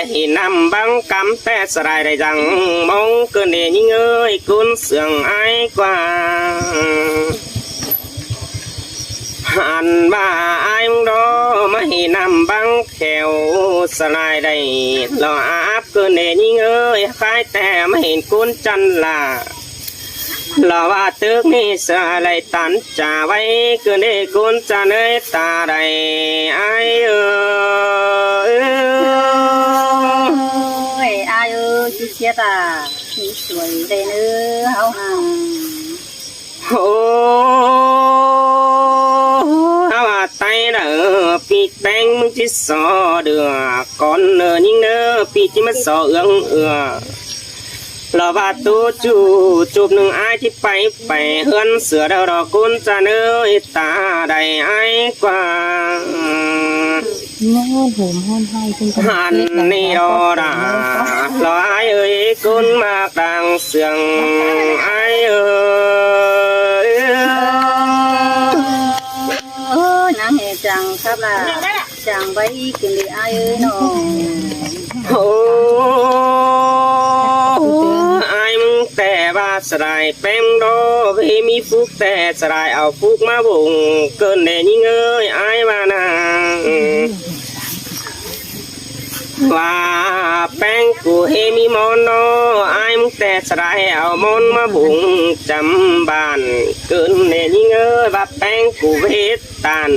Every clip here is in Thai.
hi nằm băng cắm té sài đại rằng mong cơn để những ơi cún sương ai qua hàn bà ai đó mà hi nằm băng khéo sài đầy lo áp cơn để những ơi khai té mà hiện cún chân là lo ba tước ni sa lại tán trà vay cứ để cún cha nơi ta đầy ai ơi ai ơi chị chết à chị tuổi đây nữa hao hàng hao tay đỡ pi bengมึงchỉ sò được con nơ những nơ pi chỉ mất sò ương lò bà tu chụp nương aiที่ไปเฮือนเสือดาวดอกกุนจะเนื้อตาได้ไอ้กว่าหันนี่ดอดาลอไอ้เอ้ยกุนมากดังเสียงไอ้เอ้ยน้ำเหจังครับล่ะจังไว้กินดีไอ้เอ้ยน้องแต่ว่าสลายแป้งดอพี่มีฟุกแต่สลายเอาฟุกมาบุงเกินเดยิ่งเอ้ยไอ้มานาว่าแป้งกูเฮมีมอนนอไอ้มึงแต่สลายเอามอนมาบุงจำบ้านเกินเดยิ่งเอ้ยว่าแป้งกูเวทตัน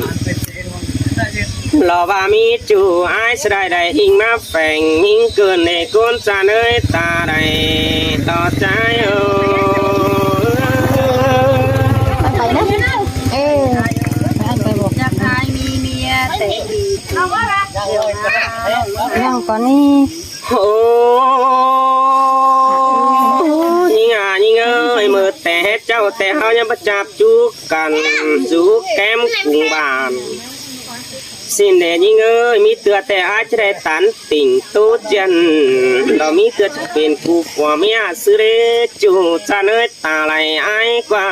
ลอว่ามีจูไอ้สลายได้หิงมาแฝงหิงเกินในก้นจานเอ้ยตาได้ต่อใจเอ้จักไอ้มีเมียแต่ยังก่อนนี่โอ้ยิ่งเอ้ยมือแต่เจ้าแต่เฮายังประจับจูกันจูแก้มกุ้งบานสิ่งเดียยิ่งเอ้ยมีเตือแต่อาจจะได้ตันติ่งตู้จันเรามีเตือจะเป็นกูกว่าเมียซื้อเรจูจะเนยตาไหลไอ้กว่า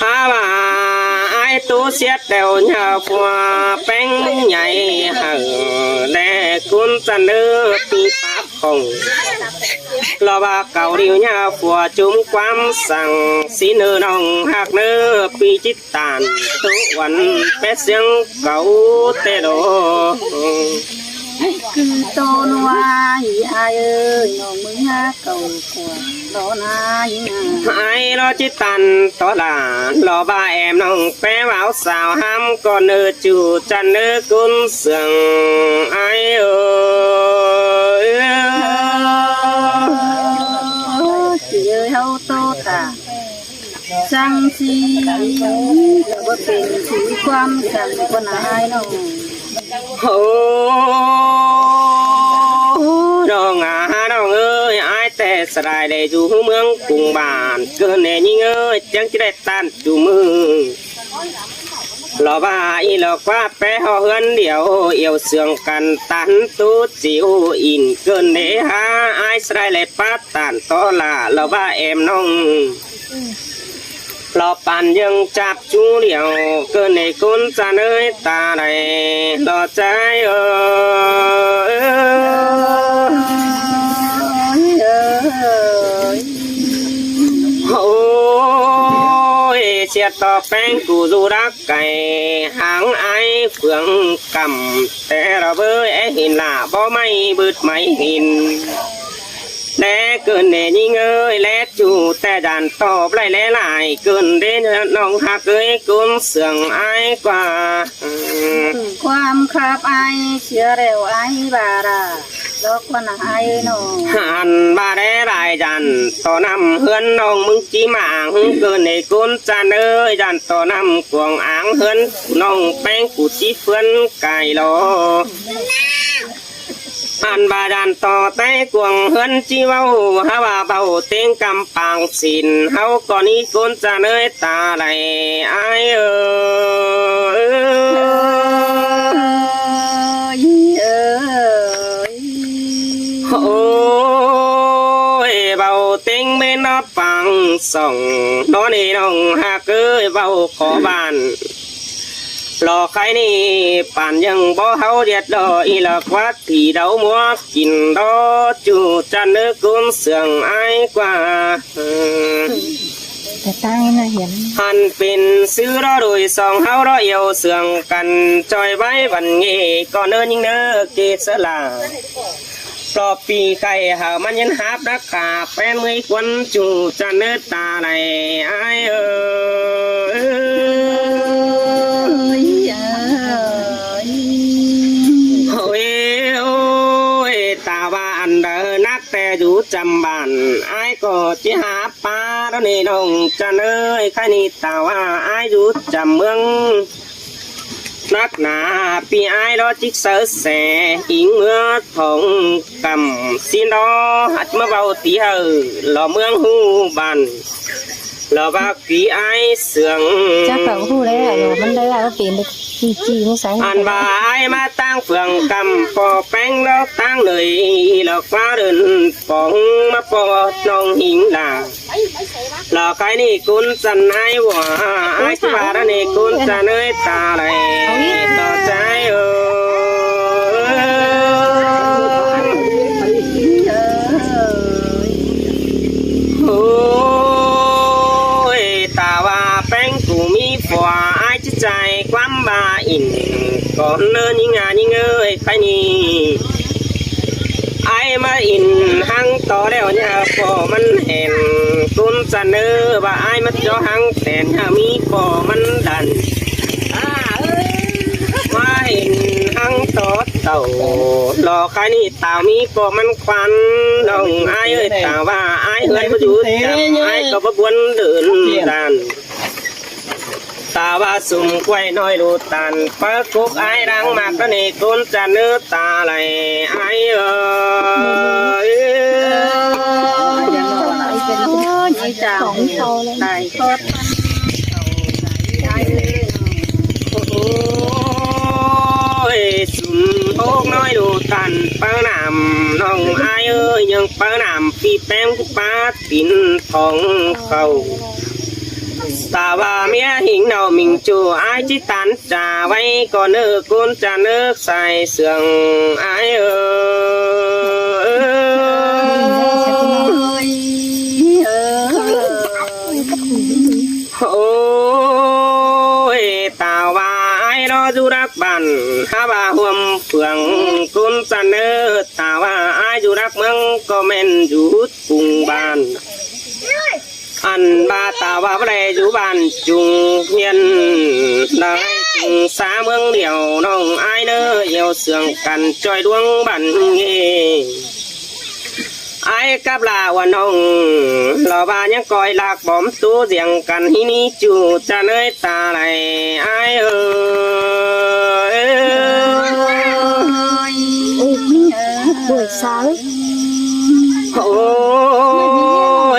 ฮาว่าไอ้ตู้เสียเดียวเงาฟัวแป้งใหญ่ห่างแด่คุณจะเนื้อปีปากของรอว่าเก่าเดียวเงาฟัวจุ่มความสั่งสีเนื้อน้องหักเนื้อปีจิตตานทุกวันเป็ดเสียงเก่าเตโดคือโตนัวอีไอเอ้ยน้องมึงหาเก่ากว่าโตนาอีไอ้รอจิตตันต่อหลานรอบ้าแอมน้องแป้ว่าวสาวห้ำก่อนเนื้อจูจันเนื้อกุนเสียงไอ้เอ้ยสิเอ้ยเฮาโตตาจังสีแต่ว่าเป็นสีความจังคนอายน้องโอ้ดองดองเอ้ยไอ้แต่สลายได้อยู่เมืองกรุงบ้านเกินเนยิ่งเอ้ยจังจะได้ตันอยู่มือหล่อบ้าอีหลอกว่าแปะห่อเฮือนเดียวเอี่ยวเสื่องกันตันตูจิวอินเกินเนฮะไอ้สลายเลยป้าตันต่อละหล่อบ้าแอมน้องรอปันยังจับจูเดียวเกินในคุณจะเนยตาไหนรอใจเอ้ยโอ้ยเชียดต่อแป้งกูดูรักไก่หางไอเฟืองกำแต่เราเบยเห็นล่ะบ่ไม่บึดไม่เห็นแลเกินเดยิ่งเอ้ยแลจูแต่ดันตอบไล่แลหลายเกินเดน้องหักเอ้ยกุนเสียงไอ้กว่าความขับไอเชื่อเร็วไอบาราดอกวันไอน้องหันบาได้หลายจันต่อนำเฮือนน้องมึงจีหมางเกินในกุนจันเอ้ยจันต่อนำกวงอ่างเฮือนน้องแป้งกูจีเฟื่อนไก่โลอันบาดานต่อใต้กวงเฮือนจีเว้าฮาว่าเบาเต็งกำปางสินเฮาก่อนนี้กุนจะเนยตาไหลไอเอ้ยโอ้ยเบาเต็งเมนปังส่องนอนนี่น้องหักเอ้ยเบาขอบ้าน รอใครนี่ป่านยังบ่เฮาเด็ดดออีหลักวัดที่เดามัวกินดอจูจันเนื้อกุนเสื่องอายกว่า แต่ตั้งน่ะเห็น หันเป็นซื้อรอโดยสองเฮารอเอียวเสื่องกันจอยไว้บันเงก็เนินยิงเนื้อเกศลาปลอบปีไก่หามันยันหับรักขาแป้นมือควันจูจันเนื้อตาไหลอายโอ้ยโอ้ยตาว่าอันเดอนักแต่อยู่จำบ้านไอ้ก็จะหาปลาแล้วนี่น้องจันเอ้ยใครนี่ตาว่าไอ้อยู่จำเมืองนักหนาปีไอ้รอจิกเสือแสอิงเมื่อทองกำสินดอหัดมาเบาตีเฮอหล่อเมืองหูบ้านหล่อบักปีไอ้เสื่อง chắc phải khu đấy là rồiมันได้แล้วเป็นจีไม่ใช่ อันบ่ายมาตั้งเฟืองกำปอแป้งแล้วตั้งเลยหลอกฟ้าเดินปองมาปอน้องหิงหลาหลอกใครนี่กุนจันไอ้หัวไอ้ที่ว่านี่กุนจันเอ้ยตาไหลต่อใจโอ้ยตาว่าแป้งกูมีฝัวไอ้จิตใจความบ้าอินก่อนเนินยิงงานยิงเอ้ยใครนี่ไอ้มาอินหังต่อแล้วเนี่ยพอมันเห็นกุนจันเนอว่าไอ้มาจ่อหังแต่นมีพอมันดันมาเห็นหังต่อเต่าหลอกใครนี่ตามีพอมันควันน้องไอ้เอ้ยตาว่าไอ้เอ้ยมาอยู่จับไอ้ก็บ่ควรเดินดันตาว่าสุ่มกล้วยน้อยดูตันเปิดคุกไอ้รังมากก็นี่กุนจะเนื้อตาไหลไอ้เอ้ย ไอ้จ่าของเขาเลยตายทอด โอ้ยสุ่มโอกน้อยดูตันเปิดน้ำน้องไอ้เอ้ยยังเปิดน้ำปีแป้งกุปาปินทองเขาตาว่าเมียหิงเนามิงจูไอ้จิตันจ่าไว้ก่อนเนื้อกุนจะเนื้อใส่เสื่องไอ้เอ้ยโอ้ยตาว่าไอ้รอจุรักบันฮาว่าห่วมเฟืองกุนจะเนื้อตาว่าไอ้จุรักเมืองก็แม่นอยู่ปุงบ้านอันบาตาว่าอะไรอยู่บ้านจุงเฮียนได้จุงสาเมืองเดียวน้องไอ้เนื้อเยี่ยวเสื่องกันจอยดวงบันเงไอ้กับลาว่าน้องเราบ้านยังคอยหลักบอมตู้เสียงกันที่นี่จูจะเนยตาไหลไอ้เอ้ยbuổi sáng โอ้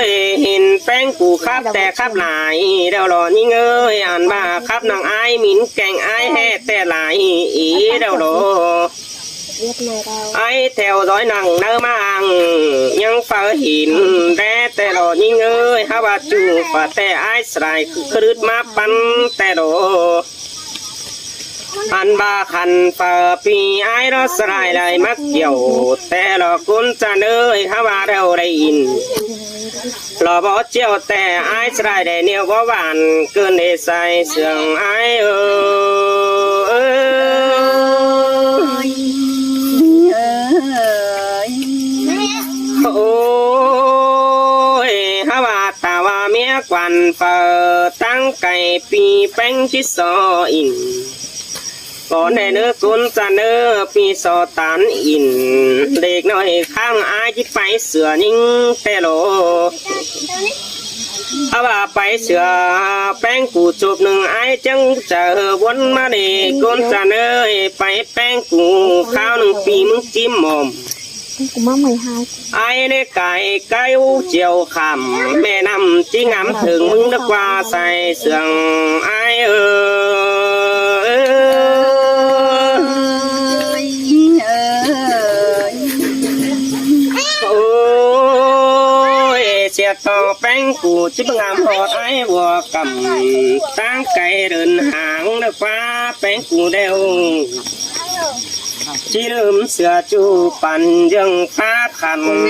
ยเห็นแป้งกูครับแต่ครับหลายเดาหล่อนี่เงยอ่านบ้าครับนางไอ้หมินแกงไอ้แห่แต่หลายอีเดาหล่อไอ้แถวร้อยนังเนื้อมังยังเฝ้าหินแต่หล่อนี่เงยฮาว่าจูป่าแต่ไอ้สลายคือคลืดมาปันแต่หล่ออันบาขันเปิดปีไอ้รสลายเลยมักเกี่ยวแต่หลอกกุนจะเนยฮาว่าเราได้ยินหล่อบ่เจียวแต่ไอ้สลายได้เหนียวบ่หวานเกินได้ใส่เสื่องไอ้เอ้ยโอ้ยฮาว่าตาว่าเมียกวันเปิดตั้งไก่ปีแป้งชิดซออินก่อนในเนื้อกุนจะเนื้อปีสอตันอินเด็กน้อยข้างอาจิไปเสือนิ่งแต่โลเอาว่าไปเสือแป้งกูจูบหนึ่งไอ้จังเจอวนมาเด็กกุนจะเนื้อไปแป้งกูข้าวหนึ่งปีมึงจิ้มหม่อมไอ้เด็กไก่ไก่เจียวขำแม่นำจิ้งงำถึงมึงนึกว่าใส่เสืองไอ้เสี chia to bánh củ chỉ bằng ngắm hot ai vừa cầm tăng cây đơn hàng được qua bánh củ đeo chỉ lượm sửa chuปั่น dương phá khăn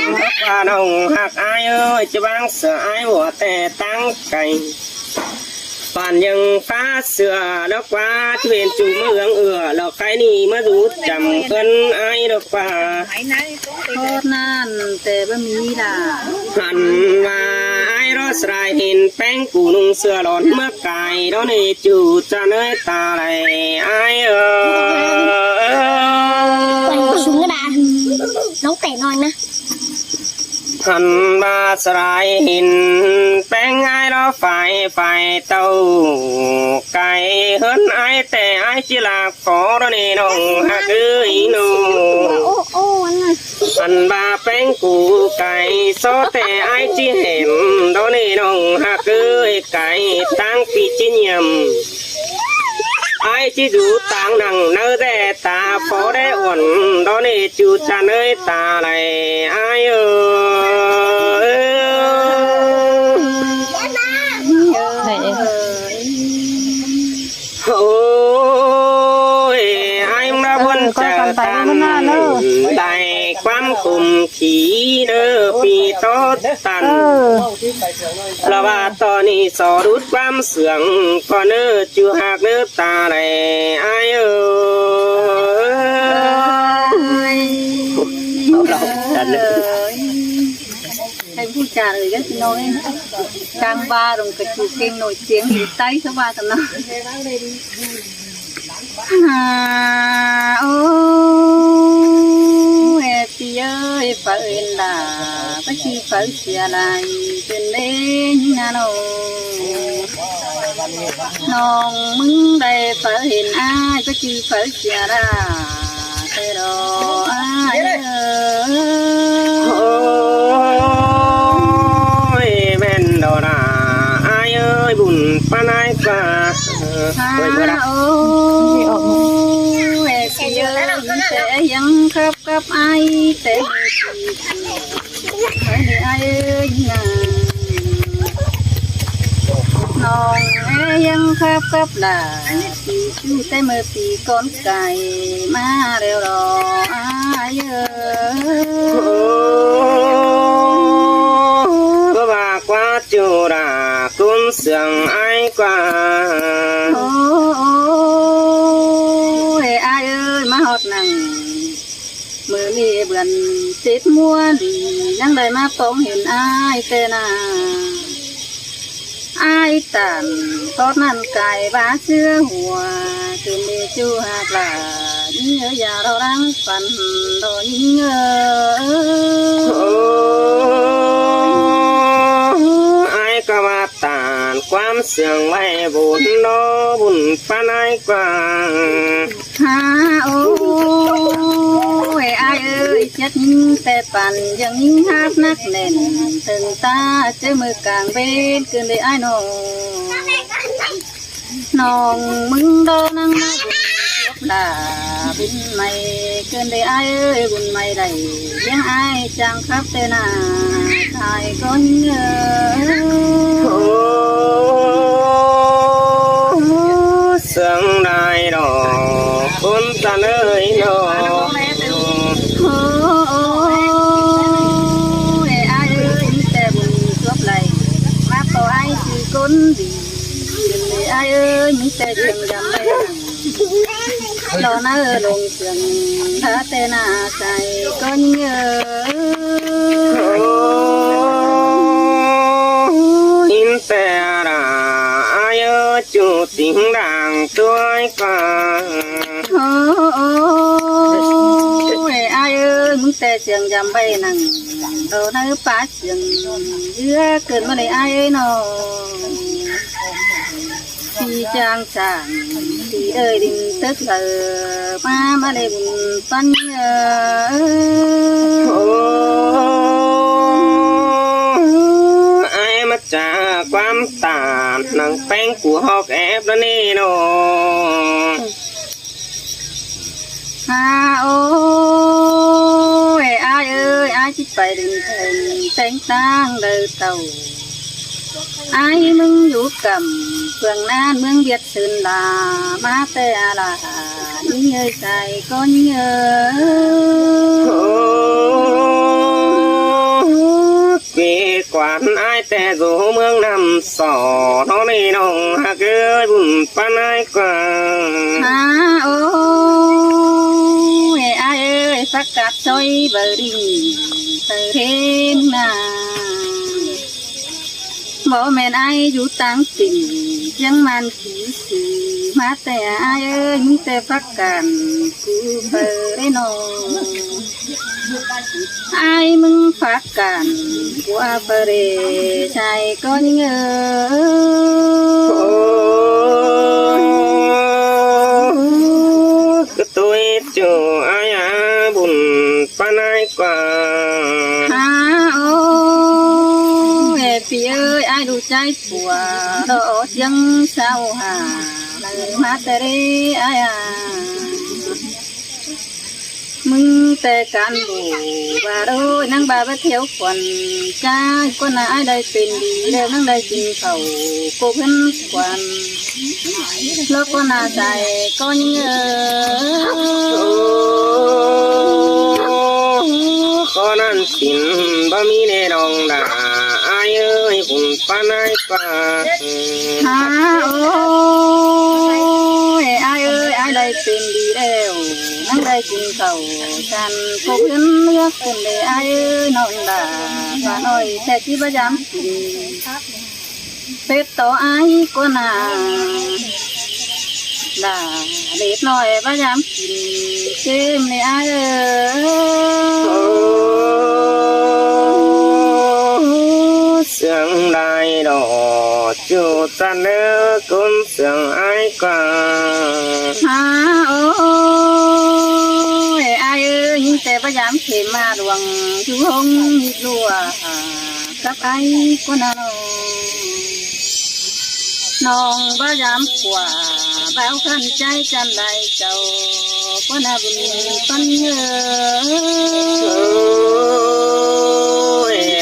qua nồng hạc ai ơi chỉ bằng sửa ai vừa tè tăng câyปั่น dương phá sửa đó qua thuyền chủ mương lọ cái ni mới rút chầm cân ai được qua โทษนั่นแต่บ่มีล่ะ หันมาไอ้รสไรเห็นแป้งกูนุ่งเสื้อหลอนเมื่อไก่đóนี่จูจะเนยตาไหลไอ้quần xuống cái đà nấu tẻ ngon nè หันมาสลายเห็นแป้งไอ้รอไฟเต้าไก่เฮิรนไอ้แต่ไอ้จิลาขอđóนี่น้องฮักเอ้ยน้อง ô anh ơi อันบาแป้งกูไก่โซแต่ไอจีเห็นโดนี่น้องฮักเอ้ยไก่ตั้งปีจีเนียมไอจีดูต่างนังเนื้อแต่ตาพอได้อ่อนโดนี่จูจะเนยตาไหลไอโอ้ยไอ้มาบนเจอตันได้ความคุมขีเด้อปีโตตันเราว่าตอนนี้สอรุดความเสื่องก็เนื้อจูหักเนื้อตาไหลไอ้ให้ผู้จ่าเลยก็สิน้อยกลางบาลงกระจูเก่งหน่อยเสียงอยู่ใต้สบายตำนาโอ้เอปีเอ้ยฝ่าเอ็นด่าก็ชีฝ่าเสียลายเป็นเล่นนะน้องมึงได้ฝ่าเห็นอ้ายก็ชีฝ่าเสียลาแต่รออ้ายแม่นดอนาอายเอ้ยบุญปานายกว่าโอ้เอปีเอ้ยแต่ยังกับไอ้แต่ไอ้เอ้ยนะน้องเอ้ยยังกับหลาปีชูแต่เมื่อปีก่อนไก่มาเร็วรอไอ้เอ้ยว่าquaจูราคุณเสียงไอ้กว่าโอ้ไอ้เอ้ยมาหอดนังมือมีเบือนติดมัวดีนั่งเลยมาป้องเห็นไอ้แต่นาไอ้ตันตอนนั้นไก่บ้าเสื้อหัวคืนดีจูหากลายิ่งเยอะอย่าเราดังฝันโดนยิ่งไอ้ก็มาตานความเสียงไว้บุญโนบุญปานายกว่าฮาโอ้ยไอ้เอ้ยเจ็ดยิ่งแต่ปั่นยังยิ่งฮักนักแน่นถึงตาเจอมือกลางเบนคืนได้ไอ้น้องมึงโดนนั่งมาบุญยกด่าบุญไม่เกินได้ไอ้เอ้ยบุญไม่ได้ยังไอ้จังครับเตนาทายก้อนเงเสียงได้ดอกคุณตาเลยดอกโอ้ไอ้เอ้ยแต่บุญจบเลยมาต่อไอ้คือคนดีไอ้เอ้ยมีแต่เสียงจำได้รอหน้าลงเสียงถ้าแต่หน้าใจก็เงอินแต่ราไอ้จูติงดังตัวกว่าโอ้ไอ้เอ้ยมีแต่เสียงจำไปนั่งรอหน้าป้าเสียงเยอะเกินมาเลยไอ้เอ้ยน้องที่จางจางที่เอ้ยดิ่งตึกมาเลยบุญปัญญาไอ้มาจากความตามนังแป้งกูหอกแอบแล้วนี่น้องโอ้ยไอ้เอ้ยไอ้ที่ phải đừng thành tên tang đời tàu ai mừng vũ cầm phường nan mương việt sơn là má tê là những người dài con nhớ quê quán aiแต่dù mương nằm sò nó đi nông hạ cứ bùn pan ai qua ai ơi phát cát soi bờ đi từ thêm nào bỏ mẹ ai dù tăng tình chẳng man khí sự má tè ai ơi những tè phát cản cứ bờ đấy nọ ai mừng phát cản qua bờ để chạy có nhớ tôi cho ai bùn pan ai qua Phi ơi ai đủ trái của đó dân sao hà lời má tê đi ai mừng tê can bù và đôi năng bà với thiếu quần trai con ai đây tìm đi đều năng đây tìm khẩu cô vẫn quần lớp con dài có nhớ con ăn xin ba mi nè đồng đà ai ơi cùng pan ai qua ai ơi ai đây tìm đi đều nắng đây tìm cầu tràn cô biến nước cùng để ai ơi non đà và nói sẽ chỉ bao dám tìm phép tổ ai có là để nói bao dám tìm xem này ai ơi sương đại đỏ chiều tan nước cũng sương ai qua ai ơi nhưngแต่พยายามเข็มมาดวงชูหงมีรัวกับไอ้คนน้องพยายามกว่าแบวขันใจจันได้เจ้าคนบุญต้นเย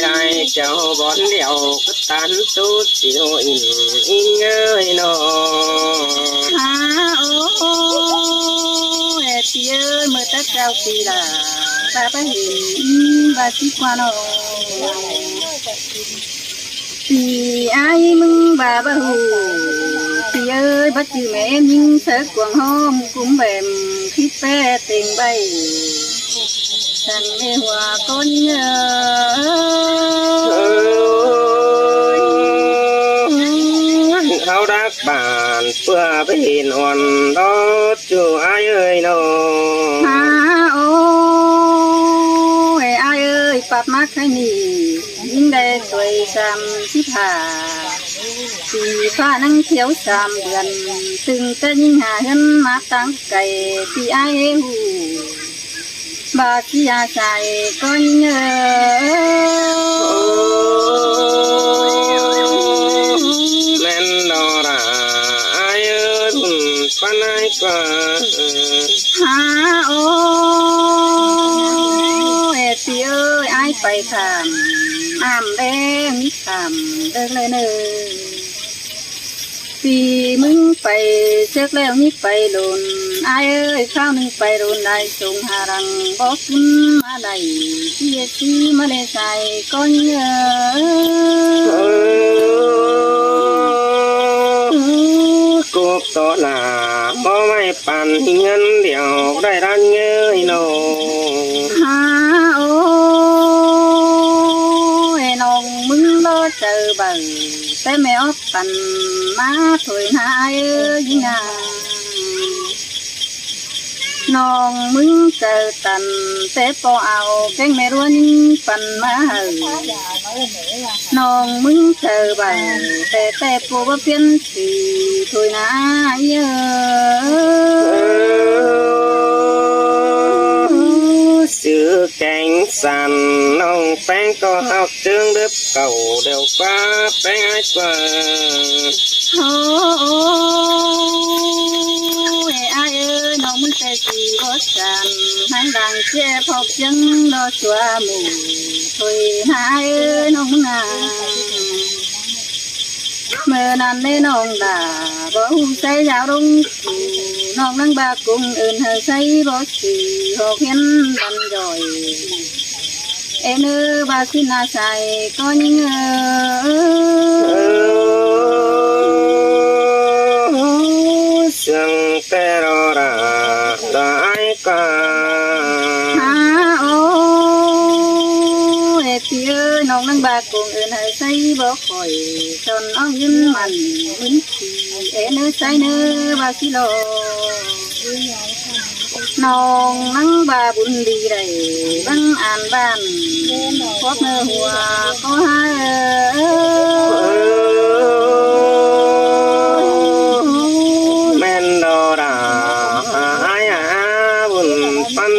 đại cháu bón đèo cứ tán tu chiều in ơi nó chị ơi mới tất cao kỳ là ta phải hiện và chỉ qua nó thì ai mừng bà hù chị ơi bắt chữ mẹ nhưng sợ quần hôm cũng bèm khi phê tiền bay thằng mê hòa con nhớ thao đắc bản vừa với hình hoàn đó chú ai ơi nó ai ơi bạt mắt hay nhỉ nhưng đây tuổi xăm xít hà thì pha năng thiếu xăm gần từng tên nhưng hà hơn mắt tăng cày thì ai hù bà kia xài con nhớ men đó là ai ơi pan ai qua chị ơi ai phải thảm đen thảm đơn lên ơi vìมึงไปเช็คแล้วนี่ไปโดนไอ้เอ้ยข้าวนึงไปโดนได้ส่งหารังบอกขึ้นมาได้ที่มาได้ใส่ก้อนเยอะกูต่อหน้าบ่ไม่ปั่นเงินเดียวได้ร้านเงยโนน้องมึงรอเจอบังแต่แม่ออกปั่นมาถอยหายยิ่งงาน้องมึงเจอตันแต่พอเอาแกงไม่รู้ยิ่งปั่นมาน้องมึงเจอบังแต่ปูว่าเพี้ยนสีถอยหายเยอะsự cảnh sàn nông phèn có học trường đớp cầu đều qua phèn ai qua โอ้ยอายเอ้ยน้องมึงแต่สีบดกันให้ดังเจ็บพบยังรอชัวหมู่ถอยหายเอ้ยน้องมึงอ่ะเมื่อนั้นได้น้องด่าบ่หุ่นใส่ยาวลงน้องนั่งบากุ้งอื่นเธอใส่บ่สีหกเห็นดันย่อยเอ็นบาสินาใส่ก็ยิ่งSương tê rô ra đại ca ô ê phía nông năng bạc cùng ơn hãy xây bỏ khỏi tròn ông nhân mặn minh ê nơ say nơ bà xí lô nông năng bà bún đi đầy băng an bàn khoác nơ hùa có hai